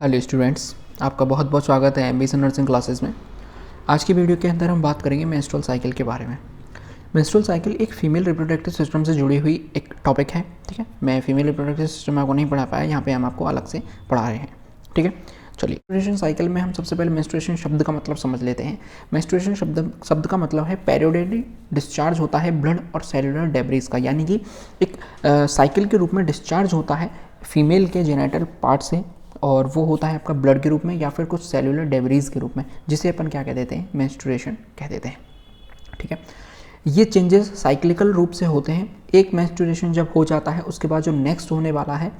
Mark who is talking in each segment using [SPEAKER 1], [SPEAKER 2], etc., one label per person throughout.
[SPEAKER 1] Hello students, आपका बहुत बहुत स्वागत है एमबीसी नर्सिंग क्लासेस में। आज की वीडियो के अंदर हम बात करेंगे मेंस्ट्रुअल साइकिल के बारे में। मेंस्ट्रुअल साइकिल एक फीमेल रिप्रोडक्टिव सिस्टम से जुड़ी हुई एक टॉपिक है। ठीक है, मैं फीमेल रिप्रोडक्टिव सिस्टम आपको नहीं पढ़ा पाया, यहाँ पे हम आपको अलग से पढ़ा रहे हैं। ठीक है, चलिए मेंस्ट्रुएशन साइकिल में हम सबसे पहले मेंस्ट्रुएशन शब्द का मतलब समझ लेते हैं। मेंस्ट्रुएशन शब्द का मतलब है पेरियोडिकली डिस्चार्ज होता है ब्लड और सेलुलर डेब्रिस का, यानी कि एक साइकिल के रूप में डिस्चार्ज होता है फीमेल के जेनिटल पार्ट से, और वो होता है आपका ब्लड के रूप में या फिर कुछ सेलुलर डेब्रीज के रूप में, जिसे अपन क्या कह देते हैं, मेंस्ट्रुएशन कह देते हैं। ठीक है, ये चेंजेस साइक्लिकल रूप से होते हैं। एक मेंस्ट्रुएशन जब हो जाता है उसके बाद जो नेक्स्ट होने वाला है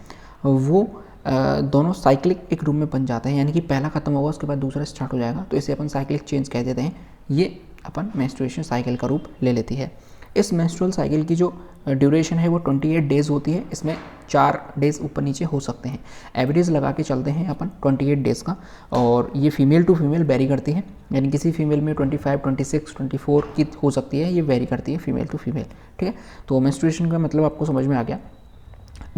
[SPEAKER 1] वो दोनों साइक्लिक एक रूप में बन जाते हैं, यानी कि पहला खत्म होगा उसके बाद दूसरा स्टार्ट हो जाएगा, तो इसे अपन साइक्लिक चेंज कह देते हैं। ये अपन मेंस्ट्रुएशन साइकिल का रूप ले लेती है। इस मेंस्ट्रुअल साइकिल की जो ड्यूरेशन है वो 28 डेज़ होती है। इसमें 4 डेज़ ऊपर नीचे हो सकते हैं। एवरेज लगा के चलते हैं अपन 28 डेज़ का, और ये फीमेल टू फीमेल वेरी करती है, यानी किसी फीमेल में 25, 26, 24 की हो सकती है, ये वेरी करती है फीमेल टू फीमेल। ठीक है, तो मेंस्ट्रुएशन का मतलब आपको समझ में आ गया।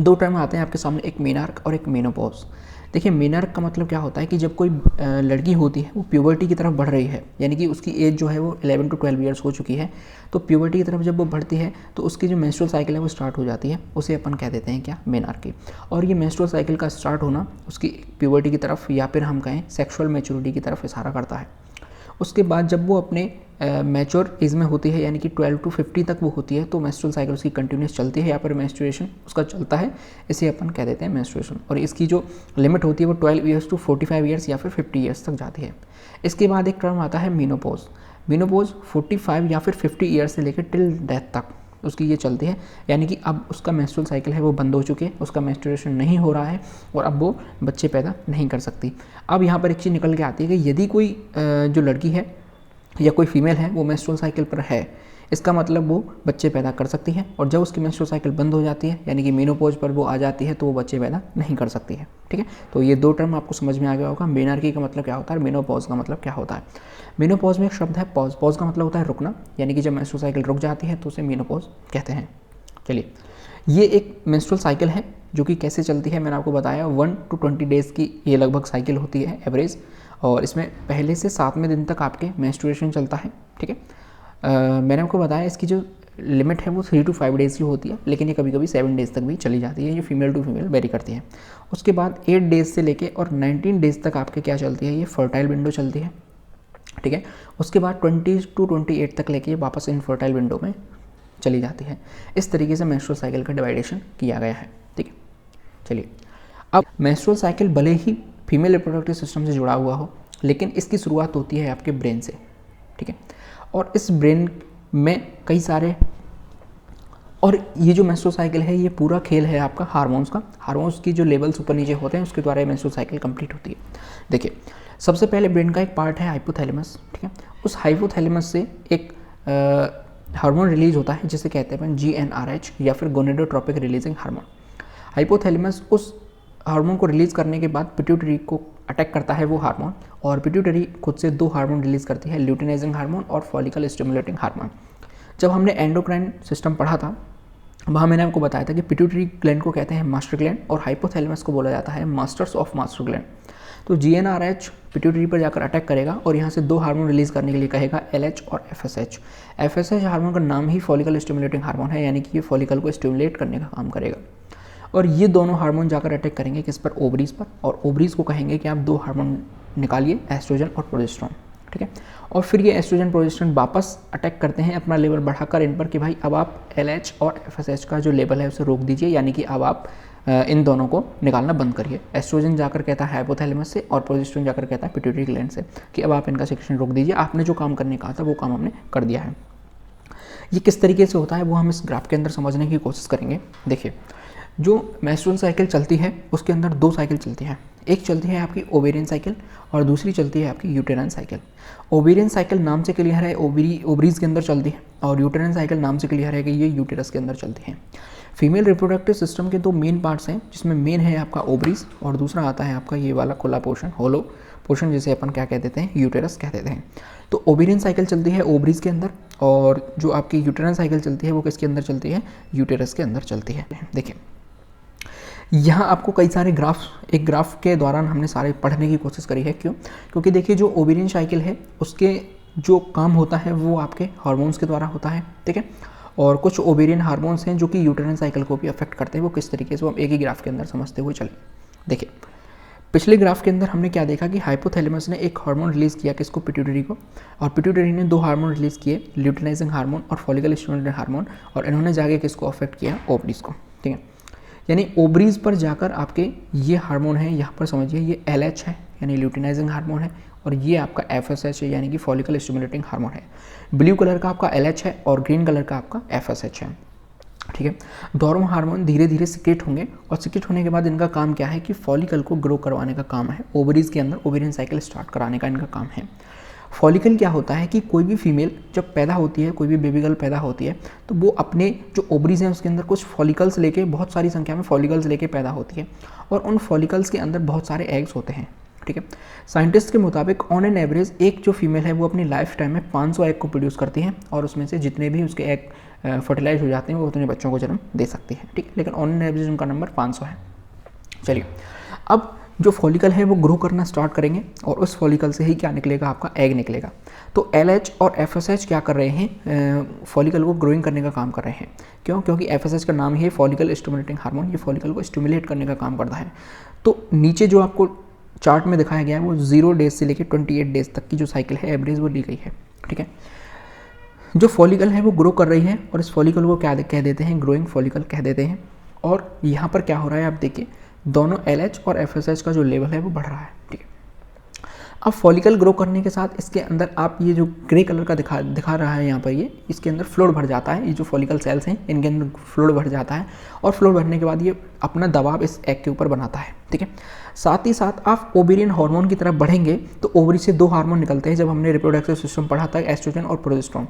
[SPEAKER 1] दो टर्म आते हैं आपके सामने, एक मेनार्क और एक मेनोपॉज। देखिए, मेनार्क का मतलब क्या होता है कि जब कोई लड़की होती है वो प्यूबर्टी की तरफ बढ़ रही है, यानी कि उसकी एज जो है वो 11 to 12 ईयर्स हो चुकी है, तो प्यूबर्टी की तरफ जब वो बढ़ती है तो उसकी जो मेंस्ट्रुअल साइकिल है वो स्टार्ट हो जाती है, उसे अपन कह देते हैं क्या, मेनार्की। और ये मेंस्ट्रुअल साइकिल का स्टार्ट होना उसकी प्यूबर्टी की तरफ या फिर हम कहें सेक्शुअल मैच्योरिटी की तरफ इशारा करता है। उसके बाद जब वो अपने मैच्योर एज में होती है, यानी कि 12 to 50 तक वो होती है, तो मेंस्ट्रुअल साइकिल उसकी कंटिन्यूस चलती है, या फिर मेंस्ट्रुएशन उसका चलता है, इसे अपन कह देते हैं मेंस्ट्रुएशन। और इसकी जो लिमिट होती है वो 12 ईयर्स to 45 ईयर्स या फिर 50 ईयर्स तक जाती है। इसके बाद एक टर्म आता है मीनोपॉज। मीनोपॉज 45 या फिर 50 ईयर्स से लेकर टिल डेथ तक उसकी ये चलती है, यानी कि अब उसका मेंस्ट्रुअल साइकिल है वो बंद हो चुकी है, उसका मेंस्ट्रुएशन नहीं हो रहा है और अब वो बच्चे पैदा नहीं कर सकती। अब यहाँ पर एक चीज़ निकल के आती है कि यदि कोई जो लड़की है या कोई फीमेल है वो मेंस्ट्रुअल साइकिल पर है, इसका मतलब वो बच्चे पैदा कर सकती है, और जब उसकी मेंस्ट्रुअल साइकिल बंद हो जाती है, यानी कि मेनोपॉज पर वो आ जाती है, तो वो बच्चे पैदा नहीं कर सकती है। ठीक है, तो ये दो टर्म आपको समझ में आ गया होगा। मेनार्की का मतलब क्या होता है, मेनोपॉज का मतलब क्या होता है। मेनोपॉज में एक शब्द है पॉज। पॉज का मतलब होता है रुकना, यानी कि जब मेंस्ट्रुअल साइकिल रुक जाती है तो उसे मेनोपॉज कहते हैं। चलिए, ये एक मेंस्ट्रुअल साइकिल है जो कि कैसे चलती है, मैंने आपको बताया 1 to 20 डेज़ की ये लगभग साइकिल होती है एवरेज, और इसमें पहले से 7वें दिन तक आपके मेंस्ट्रुएशन चलता है। ठीक है, मैंने आपको बताया इसकी जो लिमिट है वो 3 to 5 डेज़ की होती है, लेकिन ये कभी कभी 7 डेज़ तक भी चली जाती है, ये फीमेल टू फीमेल वेरी करती है। उसके बाद 8 डेज़ से लेके और 19 डेज़ तक आपके क्या चलती है, ये फर्टाइल विंडो चलती है। ठीक है, उसके बाद 20 to 28 तक लेके वापस इनफर्टाइल विंडो में चली जाती है। इस तरीके से मेंस्ट्रुअल साइकिल का डिवाइडेशन किया गया है। ठीक है, चलिए, अब मेंस्ट्रुअल साइकिल भले ही फीमेल रिप्रोडक्टिव सिस्टम से जुड़ा हुआ हो, लेकिन इसकी शुरुआत होती है आपके ब्रेन से। ठीक है, और इस ब्रेन में कई सारे, और ये जो मेंस्ट्रुअल साइकिल है ये पूरा खेल है आपका हार्मोन्स का। हार्मोन्स की जो लेवल्स ऊपर नीचे होते हैं उसके द्वारा ये मेंस्ट्रुअल साइकिल कंप्लीट होती है। देखिए, सबसे पहले ब्रेन का एक पार्ट है हाइपोथैलेमस। ठीक है, उस हाइपोथैलेमस से एक हार्मोन रिलीज होता है जिसे कहते हैं GnRH या फिर गोनेडोट्रोपिक रिलीजिंग हार्मोन। हाइपोथैलेमस उस हार्मोन को रिलीज़ करने के बाद पिट्यूटरी को अटैक करता है वो हार्मोन, और पिट्यूटरी खुद से 2 हार्मोन रिलीज़ करती है, ल्यूटिनाइजिंग हार्मोन और फॉलिकल स्टिमुलेटिंग हार्मोन। जब हमने एंडोक्राइन सिस्टम पढ़ा था वहाँ मैंने आपको बताया था कि पिट्यूटरी ग्लैंड को कहते हैं मास्टर ग्लैंड, और हाइपोथैलेमस को बोला जाता है मास्टर्स ऑफ मास्टर ग्लैंड। तो GnRH पिट्यूटरी पर जाकर अटैक करेगा और यहाँ से 2 हार्मोन रिलीज़ करने के लिए कहेगा LH और FSH। FSH हार्मोन का नाम ही फॉलिकल स्टिमुलेटिंग हार्मोन है, यानी कि ये फॉलिकल को स्टिमुलेट करने का काम करेगा। और ये दोनों हार्मोन जाकर अटैक करेंगे किस पर, ओवरीज पर, और ओवरीज को कहेंगे कि आप 2 हार्मोन निकालिए, एस्ट्रोजन और प्रोजेस्टेरोन। ठीक है, और फिर ये एस्ट्रोजन प्रोजेस्टेरोन वापस अटैक करते हैं अपना लेवल बढ़ाकर इन पर कि भाई अब आप LH और FSH का जो लेवल है उसे रोक दीजिए, यानी कि अब आप इन दोनों को निकालना बंद करिए। एस्ट्रोजन जाकर कहता है हाइपोथैलेमस से, और प्रोजेस्टेरोन जाकर कहता है पिट्यूटरी ग्लैंड से कि अब आप इनका सेक्रेशन रोक दीजिए, आपने जो काम करने कहा था वो काम हमने कर दिया है। ये किस तरीके से होता है वो हम इस ग्राफ के अंदर समझने की कोशिश करेंगे। देखिए, जो मेंस्ट्रुअल साइकिल चलती है उसके अंदर 2 साइकिल चलती हैं। एक चलती है आपकी ओवेरियन साइकिल और दूसरी चलती है आपकी यूटेराइन साइकिल। ओवेरियन साइकिल नाम से क्लियर है ओवरीज के अंदर चलती है, और यूटेराइन साइकिल नाम से क्लियर है कि ये यूटेरस के अंदर चलती है। फीमेल रिप्रोडक्टिव सिस्टम के 2 मेन पार्ट्स हैं, जिसमें मेन है आपका ओवरीज और दूसरा आता है आपका ये वाला खुला पोर्शन, होलो पोर्शन, जिसे अपन क्या कह देते हैं, यूटेरस कह देते हैं। तो ओवेरियन साइकिल चलती है ओवरीज के अंदर, और जो आपकी यूटेराइन साइकिल चलती है वो किसके अंदर चलती है, यूटेरस के अंदर चलती है। देखिए, यहाँ आपको कई सारे एक ग्राफ के दौरान हमने सारे पढ़ने की कोशिश करी है। क्यों? क्योंकि देखिए जो ओवेरियन साइकिल है उसके जो काम होता है वो आपके हार्मोन्स के द्वारा होता है, ठीक है। और कुछ ओवेरियन हार्मोन्स हैं जो कि यूटेराइन साइकिल को भी अफेक्ट करते हैं। वो किस तरीके से, वो हम एक ही ग्राफ के अंदर समझते हुए चले। देखिए पिछले ग्राफ के अंदर हमने क्या देखा कि हाइपोथैलेमस ने एक हार्मोन रिलीज़ किया, किसको, पिट्यूटरी को, और पिट्यूटरी ने 2 हार्मोन रिलीज़ किए, ल्यूटिनाइजिंग हार्मोन और फॉलिकल स्टिमुलेटिंग हार्मोन, और इन्होंने जाके किसको अफेक्ट किया, ओवरीज को, ठीक है। यानी ओवरीज पर जाकर आपके ये हार्मोन है, यहाँ पर समझिए ये LH है यानी ल्यूटिनाइजिंग हार्मोन है, और ये आपका FSH है यानी कि फॉलिकल स्टिमुलेटिंग हार्मोन है। ब्लू कलर का आपका LH है और ग्रीन कलर का आपका FSH है, ठीक है। दोनों हार्मोन धीरे धीरे सिक्रेट होंगे, और सिक्रेट होने के बाद इनका काम क्या है कि फॉलिकल को ग्रो करवाने का काम है, ओवरीज के अंदर ओवेरियन साइकिल स्टार्ट कराने का इनका काम है। फॉलिकल क्या होता है कि कोई भी फीमेल जब पैदा होती है, कोई भी बेबी गर्ल पैदा होती है, तो वो अपने जो ओवरीज हैं उसके अंदर कुछ फॉलिकल्स लेके, बहुत सारी संख्या में फॉलिकल्स लेके पैदा होती है, और उन फॉलिकल्स के अंदर बहुत सारे एग्स होते हैं, ठीक है। साइंटिस्ट के मुताबिक ऑन एन एवरेज एक जो फीमेल है वो अपनी लाइफ टाइम में 500 एग को प्रोड्यूस करती है, और उसमें से जितने भी उसके एग फर्टिलाइज हो जाते हैं वो उतने बच्चों को जन्म दे सकती है, ठीक है। लेकिन ऑन एन एवरेज उनका नंबर 500 है। चलिए अब जो फॉलिकल है वो ग्रो करना स्टार्ट करेंगे, और उस फॉलिकल से ही क्या निकलेगा, आपका एग निकलेगा। तो LH और FSH क्या कर रहे हैं, फॉलिकल को ग्रोइंग करने का काम कर रहे हैं। क्यों? क्योंकि FSH का नाम ही है फॉलिकल स्टिमुलेटिंग हार्मोन, ये फॉलिकल को स्टिमुलेट करने का काम करता है। तो नीचे जो आपको चार्ट में दिखाया गया है वो 0 डेज से लेकर 28 डेज तक की जो साइकिल है एवरेज वो ली गई है, ठीक है। जो फॉलिकल है वो ग्रो कर रही है, और इस फॉलिकल को क्या कह देते हैं, ग्रोइंग फॉलिकल कह देते हैं। और यहाँ पर क्या हो रहा है, आप देखिए दोनों LH और FSH का जो लेवल है वो बढ़ रहा है, ठीक है। अब फॉलिकल ग्रो करने के साथ इसके अंदर आप ये जो ग्रे कलर का दिखा रहा है यहाँ पर, ये इसके अंदर फ्लूइड भर जाता है। ये जो फॉलिकल सेल्स हैं इनके अंदर फ्लूइड भर जाता है, और फ्लूइड भरने के बाद ये अपना दबाव इस एग के ऊपर बनाता है, ठीक है। साथ ही साथ आप ओवेरियन हार्मोन की तरफ बढ़ेंगे तो ओवरी से 2 हार्मोन निकलते हैं। जब हमने रिप्रोडक्टिव सिस्टम पढ़ा था, एस्ट्रोजन और प्रोजेस्टेरोन,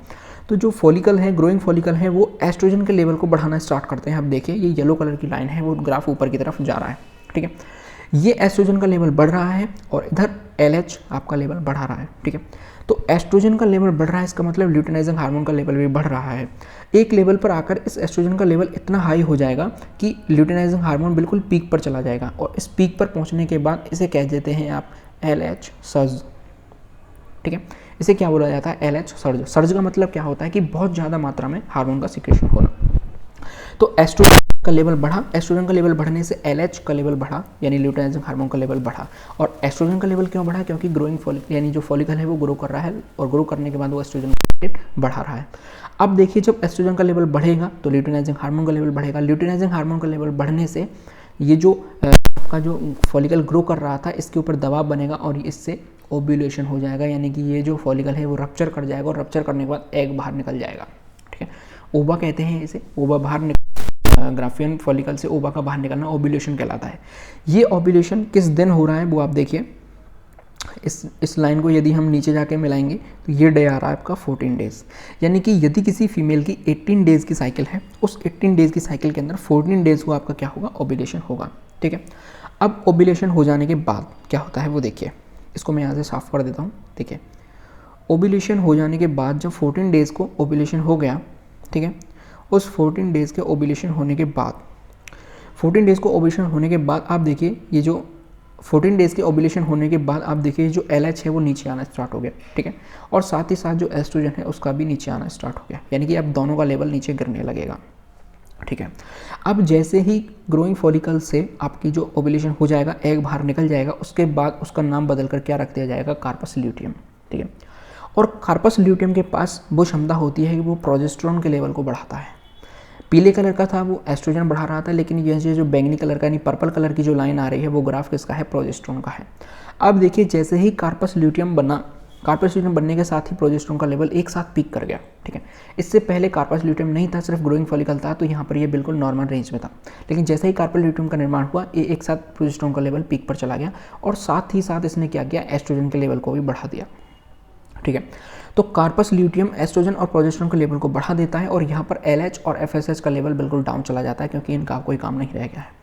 [SPEAKER 1] तो जो फॉलिकल है, ग्रोइंग फॉलिकल है, वो एस्ट्रोजन के लेवल को बढ़ाना स्टार्ट करते हैं। आप देखिए ये येलो कलर की लाइन है, वो ग्राफ ऊपर की तरफ जा रहा है, ठीक है। ये एस्ट्रोजन का लेवल बढ़ रहा है, और इधर LH आपका लेवल बढ़ा रहा है, ठीक है। तो एस्ट्रोजन का लेवल बढ़ रहा है, इसका मतलब ल्यूटिनाइजिंग हार्मोन का लेवल भी बढ़ रहा है। एक लेवल पर आकर इस एस्ट्रोजन का लेवल इतना हाई हो जाएगा कि ल्यूटिनाइजिंग हार्मोन बिल्कुल पीक पर चला जाएगा, और इस पीक पर पहुंचने के बाद इसे कह देते हैं आप LH सर्ज, ठीक है। इसे क्या बोला जाता है, LH सर्ज। सर्ज का मतलब क्या होता है कि बहुत ज़्यादा मात्रा में हार्मोन का सिक्रेशन होना। तो एस्ट्रोजन का लेवल बढ़ा, एस्ट्रोजन का लेवल बढ़ने से LH का लेवल बढ़ा, यानी ल्यूटिनाइजिंग हार्मोन का लेवल बढ़ा। और एस्ट्रोजन का लेवल क्यों बढ़ा, क्योंकि ग्रोइंग फॉलिकल यानी जो फॉलिकल है वो ग्रो कर रहा है, और ग्रो करने के बाद वो एस्ट्रोजन का रेट बढ़ा रहा है। अब देखिए जब एस्ट्रोजन का लेवल बढ़ेगा तो ल्यूटिनाइजिंग हार्मोन का लेवल बढ़ेगा। ल्यूटिनाइजिंग हार्मोन का लेवल बढ़ने से ये जो आपका जो फॉलिकल ग्रो कर रहा था इसके ऊपर दबाव बनेगा, और इससे ओव्यूलेशन हो जाएगा, यानी कि ये जो फॉलिकल है वो रप्चर कर जाएगा, और रप्चर करने के बाद एग बाहर निकल जाएगा, ठीक है। ओवा कहते हैं इसे, ओवा बाहर ग्राफियन फॉलिकल से ओवा का बाहर निकलना ओव्यूलेशन कहलाता है। ये ओव्यूलेशन किस दिन हो रहा है वो आप देखिए, इस लाइन को यदि हम नीचे जाके मिलाएंगे तो ये डे आ रहा है आपका 14 डेज। यानी कि यदि किसी फीमेल की 18 डेज़ की साइकिल है, उस 18 डेज़ की साइकिल के अंदर 14 डेज़ को आपका क्या होगा, ओव्यूलेशन होगा, ठीक है। अब ओव्यूलेशन हो जाने के बाद क्या होता है वो देखिए, इसको मैं यहाँ से साफ कर देता हूँ। देखिए ओव्यूलेशन हो जाने के बाद जब 14 डेज़ को ओव्यूलेशन हो गया, ठीक है, उस 14 डेज़ के ओव्यूलेशन होने के बाद 14 डेज़ को ओव्यूलेशन होने के बाद आप देखिए ये जो 14 डेज़ के ओव्यूलेशन होने के बाद आप देखिए जो LH है वो नीचे आना स्टार्ट हो गया, ठीक है। और साथ ही साथ जो एस्ट्रोजन है उसका भी नीचे आना स्टार्ट हो गया, यानी कि अब दोनों का लेवल नीचे गिरने लगेगा, ठीक है। अब जैसे ही ग्रोइंग फॉलिकल से आपकी जो ओव्यूलेशन हो जाएगा, एग बाहर निकल जाएगा, उसके बाद उसका नाम बदल कर क्या रख दिया जाएगा, कार्पस ल्यूटियम, ठीक है। और कार्पस ल्यूटियम के पास वो क्षमता होती है कि वो प्रोजेस्टेरोन के लेवल को बढ़ाता है। पीले कलर का था वो एस्ट्रोजन बढ़ा रहा था, लेकिन ये जो बैंगनी कलर का यानी पर्पल कलर की जो लाइन आ रही है वो ग्राफ किसका है, प्रोजेस्टेरोन का है। अब देखिए जैसे ही कार्पस ल्यूटियम बना, कार्पस ल्यूटियम बनने के साथ ही प्रोजेस्टेरोन का लेवल एक साथ पीक कर गया, ठीक है। इससे पहले कार्पस ल्यूटियम नहीं था, सिर्फ ग्रोइंग फॉलिकल था, तो यहाँ पर ये बिल्कुल नॉर्मल रेंज में था। लेकिन जैसे ही कार्पस ल्यूटियम का निर्माण हुआ, ये एक साथ प्रोजेस्टेरोन का लेवल पीक पर चला गया, और साथ ही साथ इसने क्या किया, एस्ट्रोजन के लेवल को भी बढ़ा दिया, ठीक है। तो कार्पस ल्यूटियम एस्ट्रोजन और प्रोजेस्टेरोन के लेवल को बढ़ा देता है, और यहाँ पर LH और FSH का लेवल बिल्कुल डाउन चला जाता है, क्योंकि इनका कोई काम नहीं रह गया है।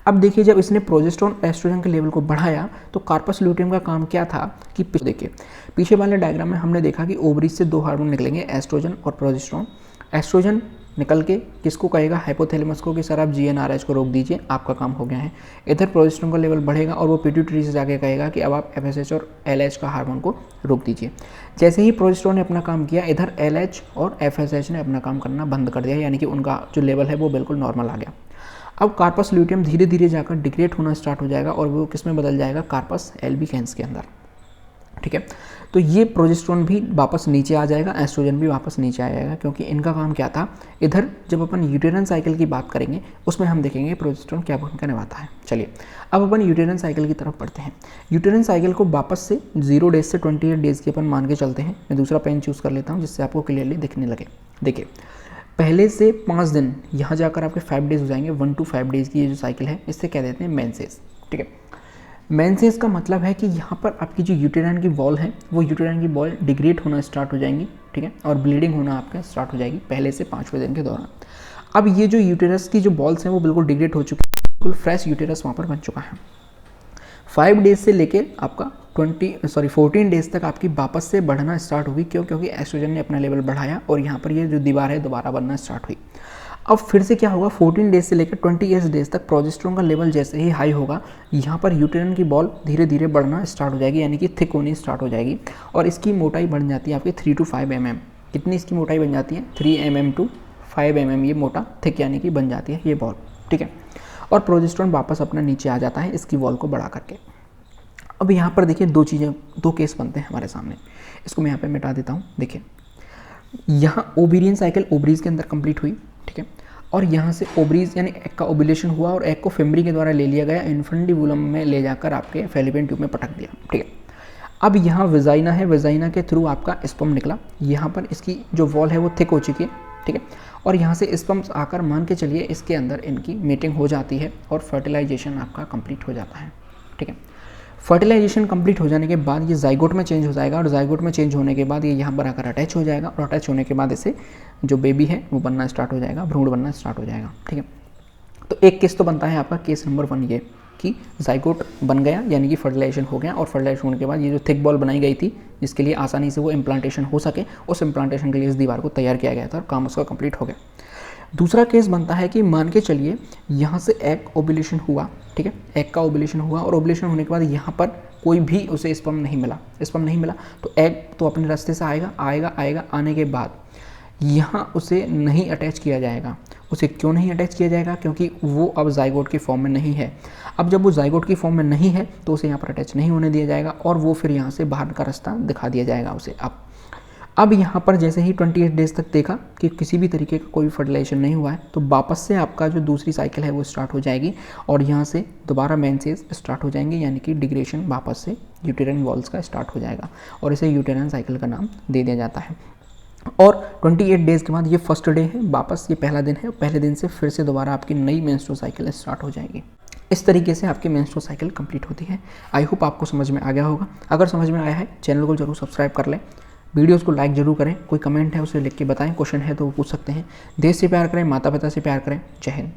[SPEAKER 1] अब देखिए जब इसने प्रोजेस्टेरोन एस्ट्रोजन के लेवल को बढ़ाया तो कार्पस ल्यूटियम का काम क्या था कि देखिए पीछे वाले डायग्राम में हमने देखा कि ओवरीज से 2 हार्मोन निकलेंगे, एस्ट्रोजन और प्रोजेस्टेरोन। एस्ट्रोजन निकल के किसको कहेगा, हाइपोथैलेमस को, कि सर आप GnRH को रोक दीजिए, आपका काम हो गया है। इधर प्रोजेस्टेरोन का लेवल बढ़ेगा और वो पिट्यूटरी से जाके कहेगा कि अब आप FSH और LH का हार्मोन को रोक दीजिए। जैसे ही प्रोजेस्टेरोन ने अपना काम किया, इधर LH और FSH ने अपना काम करना बंद कर दिया, यानी कि उनका जो लेवल है वो बिल्कुल नॉर्मल आ गया। अब कार्पस ल्यूटियम धीरे धीरे जाकर डिग्रेड होना स्टार्ट हो जाएगा और वो किस में बदल जाएगा, कार्पस एल्बिकेंस के अंदर। ठीक है, तो ये प्रोजेस्टेरोन भी वापस नीचे आ जाएगा, एस्ट्रोजन भी वापस नीचे आ जाएगा, क्योंकि इनका काम क्या था। इधर जब अपन यूटेरन साइकिल की बात करेंगे उसमें हम देखेंगे प्रोजेस्टेरोन क्या भूमिका निभाता है। चलिए अब अपन यूटेरन साइकिल की तरफ बढ़ते हैं। यूटेरन साइकिल को वापस से 0 डेज से 28 डेज़ की अपन मान के चलते हैं। मैं दूसरा पेन चूज़ कर लेता हूँ जिससे आपको क्लियरली दिखने लगे। देखिए, पहले से 5 दिन यहाँ जाकर आपके 5 डेज हो जाएंगे। 1 to 5 डेज़ की ये जो साइकिल है इससे कह देते हैं मेंसेस। ठीक है, मेंसेस का मतलब है कि यहाँ पर आपकी जो यूटेराइन की वॉल है वो यूटेराइन की वॉल डिग्रेड होना स्टार्ट हो जाएंगी। ठीक है, और ब्लीडिंग होना आपका स्टार्ट हो जाएगी पहले से 5वें दिन के दौरान। अब ये जो यूटेरस की जो बॉल्स हैं वो बिल्कुल डिग्रेड हो चुकी है, बिल्कुल फ्रेश यूटेरस वहाँ पर बन चुका है। 5 डेज से लेके आपका 14 डेज तक आपकी वापस से बढ़ना स्टार्ट होगी। क्यों? क्योंकि एस्ट्रोजन ने अपना लेवल बढ़ाया और यहाँ पर ये जो दीवार है दोबारा बनना स्टार्ट हुई। अब फिर से क्या होगा, 14 डेज से लेकर 28 डेज तक प्रोजेस्टेरोन का लेवल जैसे ही हाई होगा, यहाँ पर यूटेरन की बॉल धीरे धीरे बढ़ना स्टार्ट हो जाएगी, यानी कि थिक होनी स्टार्ट हो जाएगी और इसकी मोटाई बढ़ जाती है आपकी 3 to 5 mm। कितनी इसकी मोटाई बन जाती है, 3 mm to 5 mm ये मोटा थिक यानी कि बन जाती है ये बॉल। ठीक है, और प्रोजेस्टेरोन वापस अपना नीचे आ जाता है इसकी वॉल को बढ़ा करके। अब यहाँ पर देखिए दो केस बनते हैं हमारे सामने, इसको मैं यहाँ पे मिटा देता हूँ। देखिए, यहाँ ओवेरियन साइकिल ओवरीज के अंदर कंप्लीट हुई। ठीक है, और यहाँ से ओवरीज यानी एग का ओव्यूलेशन हुआ और एग को फेमरी के द्वारा ले लिया गया, इन्फंडिबुलम में ले जाकर आपके फैलोपियन ट्यूब में पटक दिया। ठीक है, अब यहाँ वेजाइना है, वेजाइना के थ्रू आपका स्पर्म निकला, यहाँ पर इसकी जो वॉल है वो थिक हो चुकी है। ठीक है, और यहाँ से स्पर्म्स आकर मान के चलिए इसके अंदर इनकी मीटिंग हो जाती है और फर्टिलाइजेशन आपका कंप्लीट हो जाता है। ठीक है, फर्टिलाइजेशन कंप्लीट हो जाने के बाद ये जाइगोट में चेंज हो जाएगा और जाइगोट में चेंज होने के बाद ये यहाँ पर आकर अटैच हो जाएगा और अटैच होने के बाद इसे जो बेबी है वो बनना स्टार्ट हो जाएगा, भ्रूण बनना स्टार्ट हो जाएगा। ठीक है, तो एक केस तो बनता है आपका केस नंबर 1 ये कि जाइगोट बन गया यानी कि फर्टिलाइजेशन हो गया और फर्टिलाइजेशन होने के बाद ये जो थिक बॉल बनाई गई थी जिसके लिए आसानी से वो इम्प्लांटेशन हो सके, उस इम्प्लांटेशन के लिए इस दीवार को तैयार किया गया था और काम उसका कंप्लीट हो गया। दूसरा केस बनता है कि मान के चलिए यहाँ से एग ओव्यूलेशन हुआ। ठीक है, एग का ओव्यूलेशन हुआ और ओव्यूलेशन होने के बाद यहाँ पर कोई भी उसे स्पर्म नहीं मिला, तो एग तो अपने रास्ते से आएगा, आने के बाद यहाँ उसे नहीं अटैच किया जाएगा। उसे क्यों नहीं अटैच किया जाएगा? क्योंकि वो अब जाइगोट की फॉर्म में नहीं है। अब जब वो जाइगोट की फॉर्म में नहीं है तो उसे यहाँ पर अटैच नहीं होने दिया जाएगा और वो फिर यहाँ से बाहर का रास्ता दिखा दिया जाएगा उसे। अब यहाँ पर जैसे ही 28 डेज तक देखा कि किसी भी तरीके का कोई फर्टिलाइजेशन नहीं हुआ है, तो वापस से आपका जो दूसरी साइकिल है वो स्टार्ट हो जाएगी और यहाँ से दोबारा मेंसेस स्टार्ट हो जाएंगे, यानी कि डिग्रेशन वापस से यूटेराइन वॉल्स का स्टार्ट हो जाएगा और इसे यूटेराइन साइकिल का नाम दे दिया जाता है। और 28 डेज़ के बाद ये फर्स्ट डे है, वापस ये पहला दिन है, पहले दिन से फिर से दोबारा आपकी नई मेंस्ट्रुअल साइकिल स्टार्ट हो जाएगी। इस तरीके से आपकी मेंस्ट्रुअल साइकिल कंप्लीट होती है। आई होप आपको समझ में आ गया होगा। अगर समझ में आया है चैनल को जरूर सब्सक्राइब कर लें, वीडियोस को लाइक जरूर करें, कोई कमेंट है उसे लिख के बताएं, क्वेश्चन है तो वो पूछ सकते हैं। देश से प्यार करें, माता पिता से प्यार करें। जय हिंद।